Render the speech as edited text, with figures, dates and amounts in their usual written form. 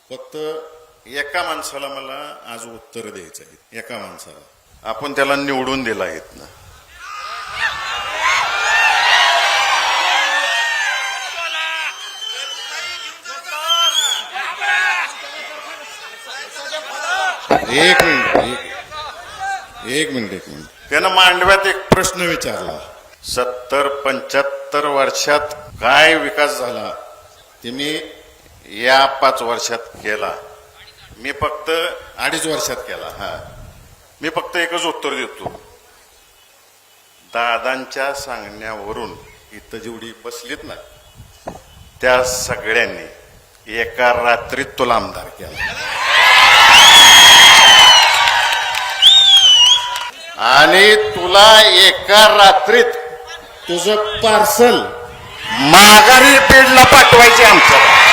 फक्त एका माणसाला मला आज उत्तर द्यायचं आहे, एका माणसाला. आपण त्याला निवडून दिला आहेत ना. एक मिनिट. त्यानं मांडव्यात एक प्रश्न विचारला, 70-75 वर्षात काय विकास झाला ते मी या 5 वर्षात केला. मी फक्त 2.5 वर्षात केला. मी फक्त एकच उत्तर देतो. दादांच्या सांगण्यावरून इथं जेवढी बसलीत ना त्या सगळ्यांनी एका रात्रीत तुला आमदार केला. आणि तुला एका रात्रीत तुझं पार्सल माघारी पेडला पाठवायचे आमचं.